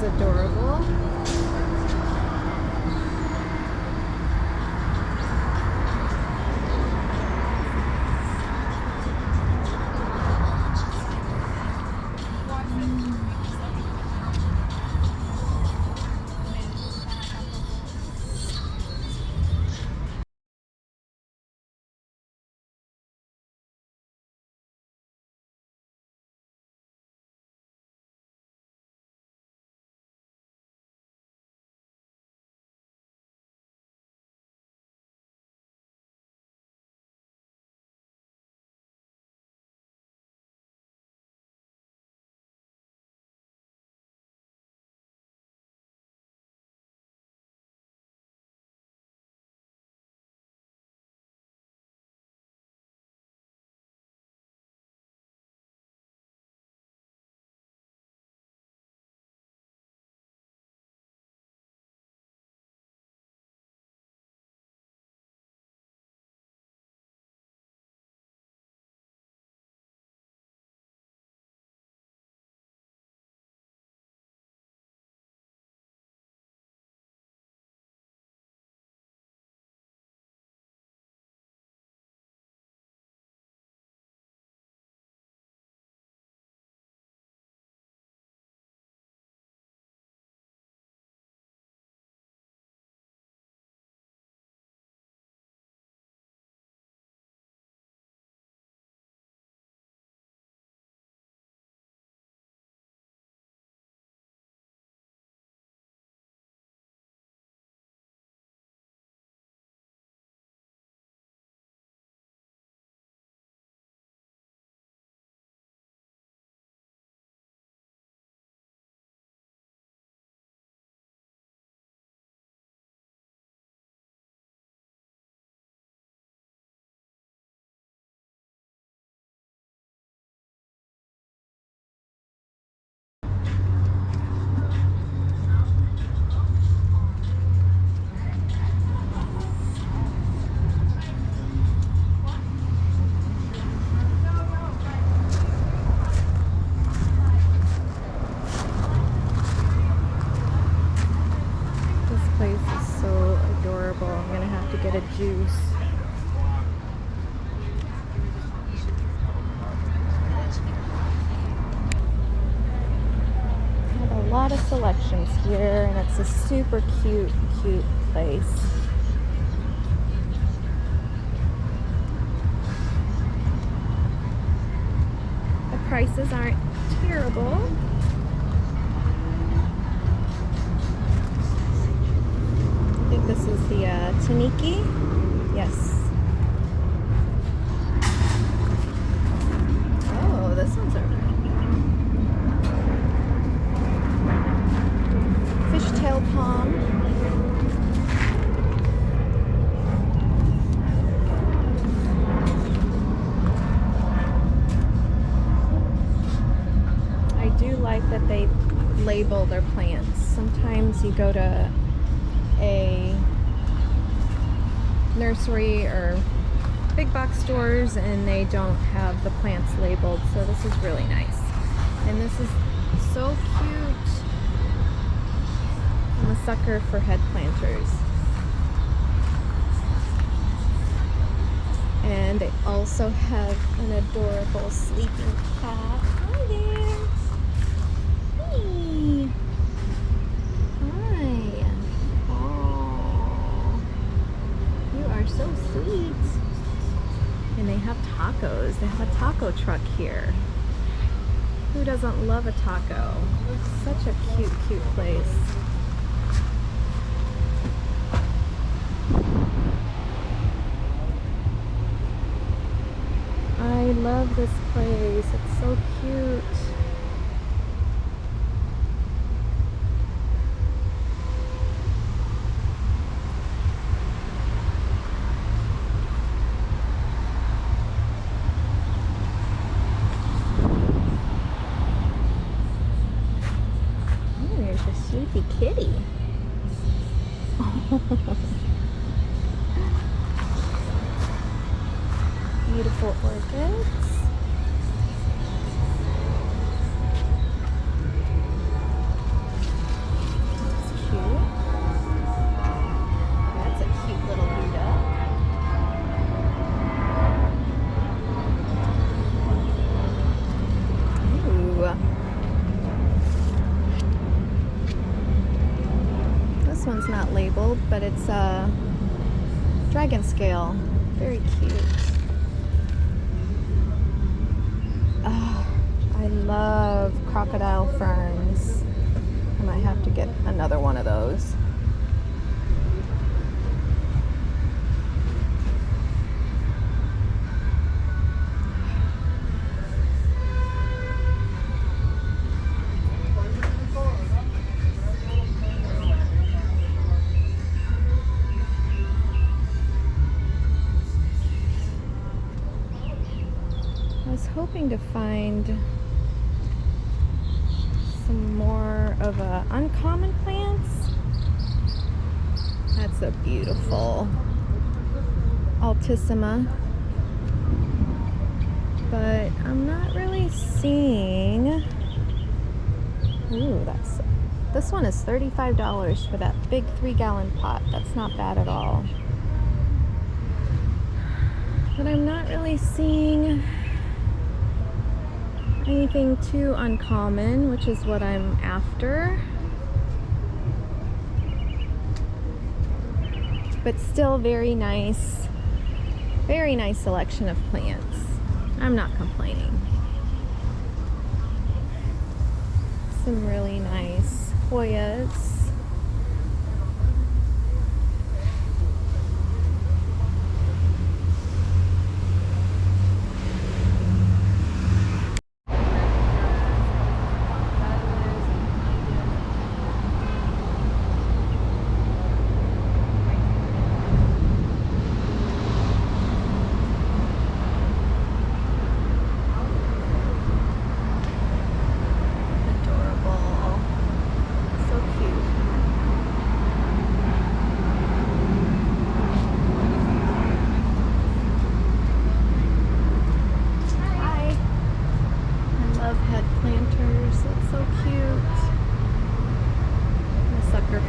is adorable. Get a juice. They have a lot of selections here, and it's a super cute place. The prices aren't terrible. I think this is the Taniki. Yes. Oh, this one's a fishtail palm. I do like that they label their plants. Sometimes you go to a nursery or big box stores and they don't have the plants labeled, so this is really nice. And this is so cute. I'm a sucker for head planters. And they also have an adorable sleeping cat. Hi there. Hey. Hi. Oh, you are so sweet. And they have tacos. They have a taco truck here. Who doesn't love a taco? It's such a cute place. I love this place. It's so cute. Oh, there's a sleepy kitty. Beautiful orchids. one's not labeled, but it's a dragon scale. Very cute. Oh, I love crocodile ferns. I might have to get another one of those. I was hoping to find some more of uncommon plants. That's a beautiful Altissima, but I'm not really seeing. Ooh, this one is $35 for that big 3-gallon pot. That's not bad at all. But I'm not really seeing anything too uncommon, which is what I'm after. But still very nice selection of plants. I'm not complaining. Some really nice Hoyas.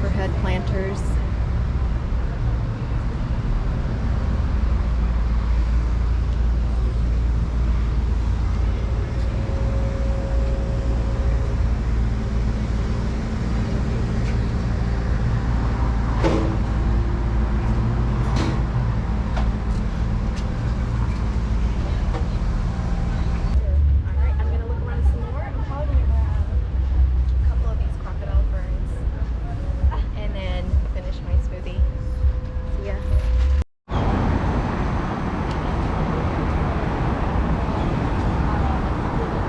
For head planters.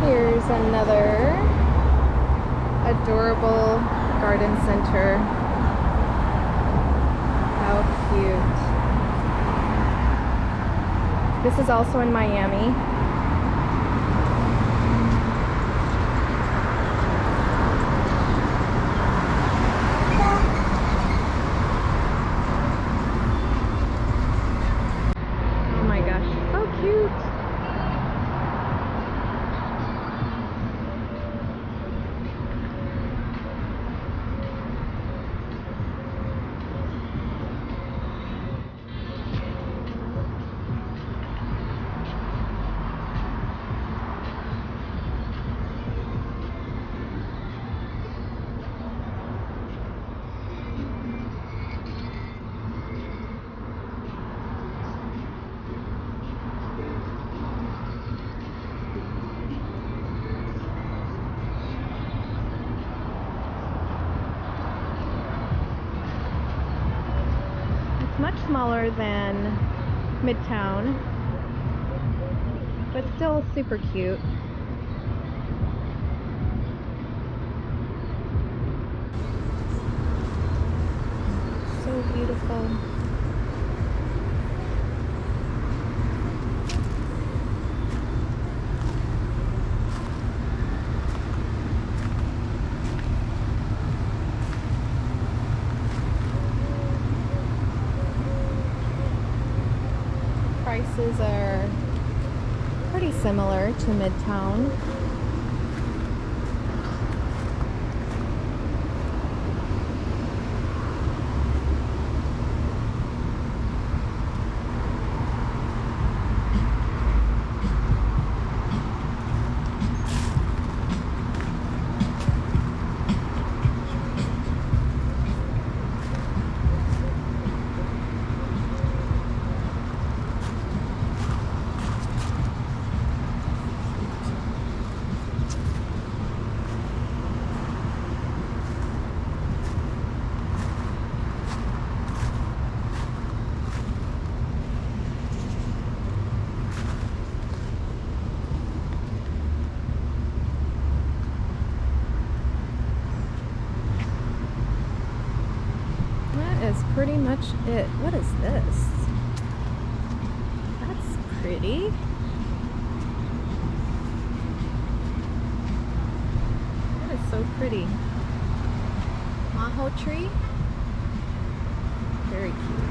Here's another adorable garden center. How cute. This is also in Miami. Oh my gosh, how cute. Much smaller than Midtown, but still super cute. So beautiful. Prices are pretty similar to Midtown. is pretty much it. What is this? That's pretty. That is so pretty. Maho tree. Very cute.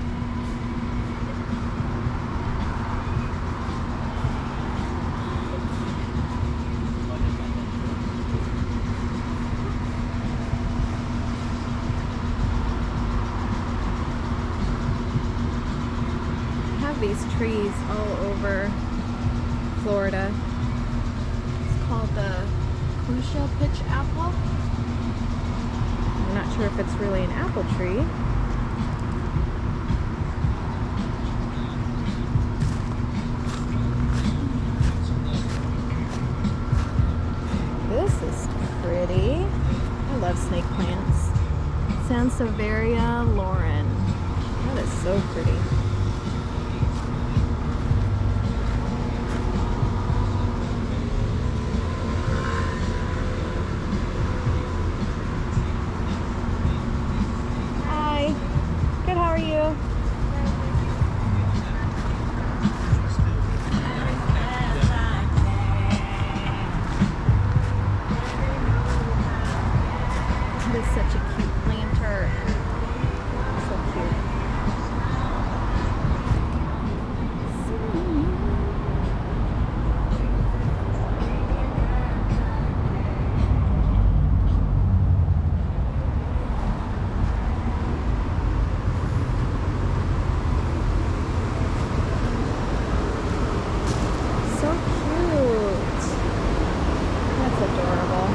These trees all over Florida. It's called the Crucia pitch apple. I'm not sure if it's really an apple tree. This is pretty. I love snake plants. Sansevieria Lauren. That is so pretty. Such a cute planter. So cute. So cute. That's adorable.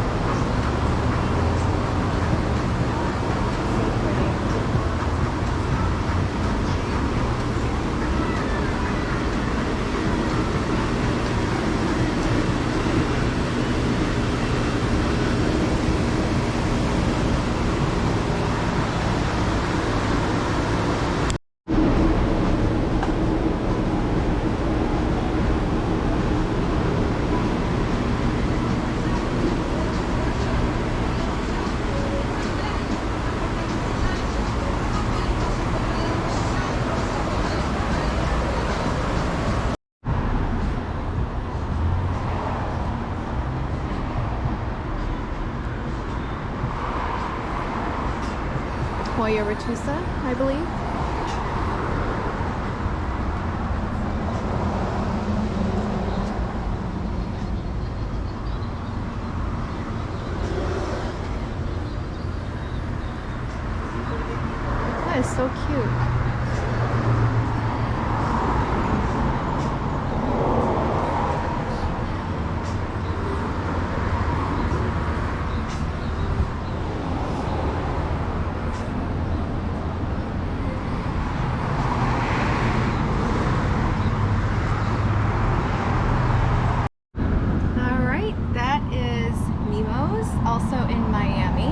Hoya retusa, I believe. That is so cute. Also in Miami.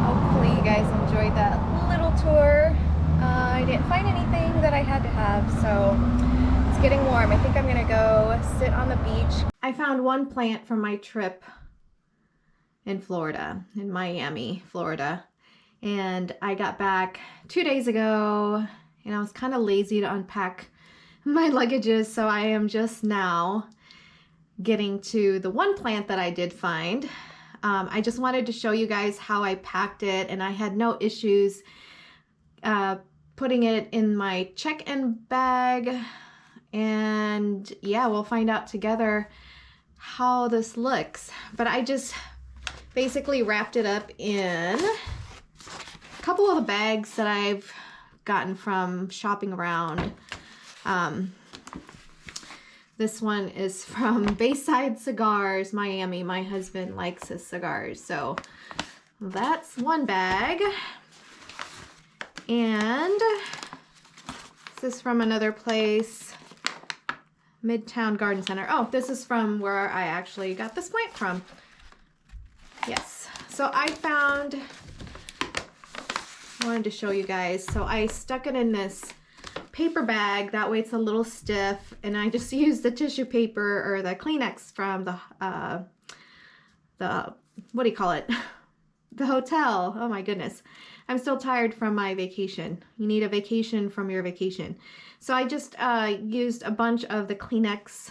Hopefully you guys enjoyed that little tour. I didn't find anything that I had to have, so it's getting warm. I think I'm gonna go sit on the beach. I found one plant from my trip in Florida, in Miami, Florida, and I got back 2 days ago and I was kind of lazy to unpack my luggages, so I am just now getting to the one plant that I did find. I just wanted to show you guys how I packed it, and I had no issues putting it in my check-in bag. And yeah, we'll find out together how this looks. But I just basically wrapped it up in a couple of the bags that I've gotten from shopping around. This one is from Bayside Cigars, Miami. My husband likes his cigars. So that's one bag. And this is from another place, Midtown Garden Center. Oh, this is from where I actually got this plant from. Yes. So I wanted to show you guys. So I stuck it in this paper bag, that way it's a little stiff, and I just used the tissue paper or the Kleenex from the what do you call it, The hotel. Oh my goodness. I'm still tired from my vacation. You need a vacation from your vacation. So I just used a bunch of the Kleenex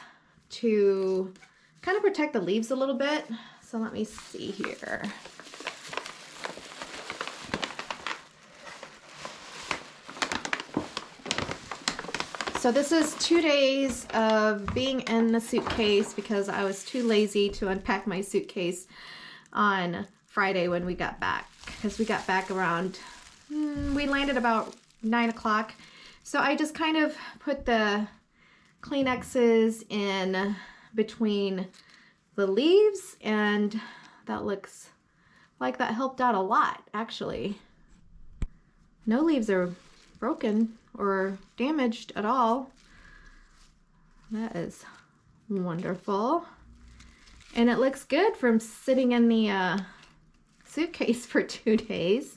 to kind of protect the leaves a little bit. So let me see here. So this is 2 days of being in the suitcase because I was too lazy to unpack my suitcase on Friday when we got back. Because we got back around, we landed about 9 o'clock. So I just kind of put the Kleenexes in between the leaves, and that looks like that helped out a lot, actually. No leaves are broken or damaged at all. That is wonderful. And it looks good from sitting in the suitcase for 2 days.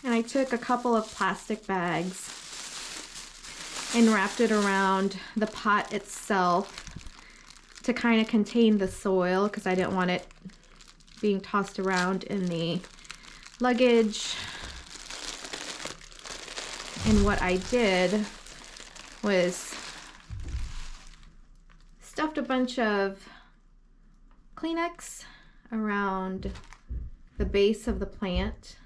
And I took a couple of plastic bags and wrapped it around the pot itself to kind of contain the soil because I didn't want it being tossed around in the luggage. And what I did was stuffed a bunch of Kleenex around the base of the plant.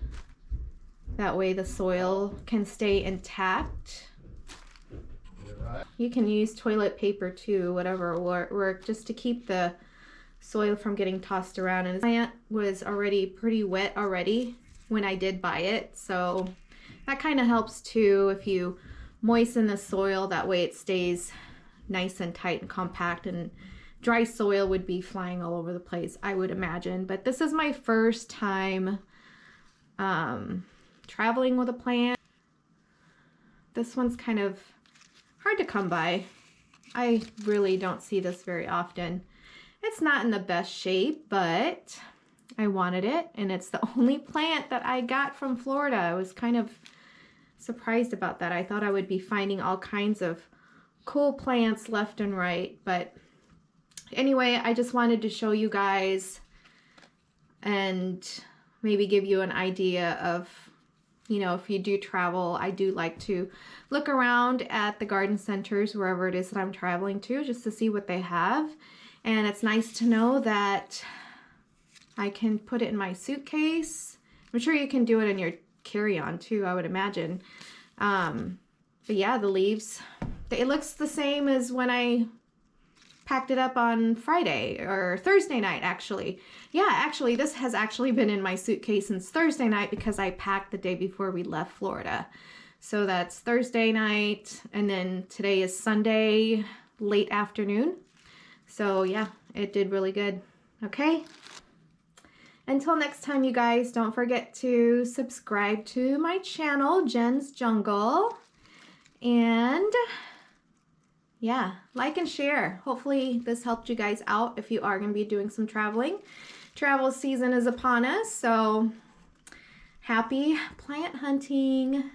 That way the soil can stay intact. You can use toilet paper too, whatever will work, just to keep the soil from getting tossed around. And the plant was already pretty wet already when I did buy it, so that kind of helps too if you moisten the soil. That way it stays nice and tight and compact, and dry soil would be flying all over the place, I would imagine. But this is my first time traveling with a plant. This one's kind of hard to come by. I really don't see this very often. It's not in the best shape, but I wanted it, and it's the only plant that I got from Florida. I was kind of surprised about that. I thought I would be finding all kinds of cool plants left and right, but anyway, I just wanted to show you guys and maybe give you an idea of, you know, if you do travel. I do like to look around at the garden centers wherever it is that I'm traveling to, just to see what they have. And it's nice to know that I can put it in my suitcase. I'm sure you can do it in your carry-on too, I would imagine. But yeah, the leaves, it looks the same as when I packed it up on Friday or Thursday night, actually. Yeah, actually, this has actually been in my suitcase since Thursday night because I packed the day before we left Florida. So that's Thursday night, and then today is Sunday, late afternoon. So yeah, it did really good. Okay. Until next time, you guys, don't forget to subscribe to my channel, Jen's Jungle. And yeah, like and share. Hopefully this helped you guys out if you are going to be doing some traveling. Travel season is upon us, so happy plant hunting.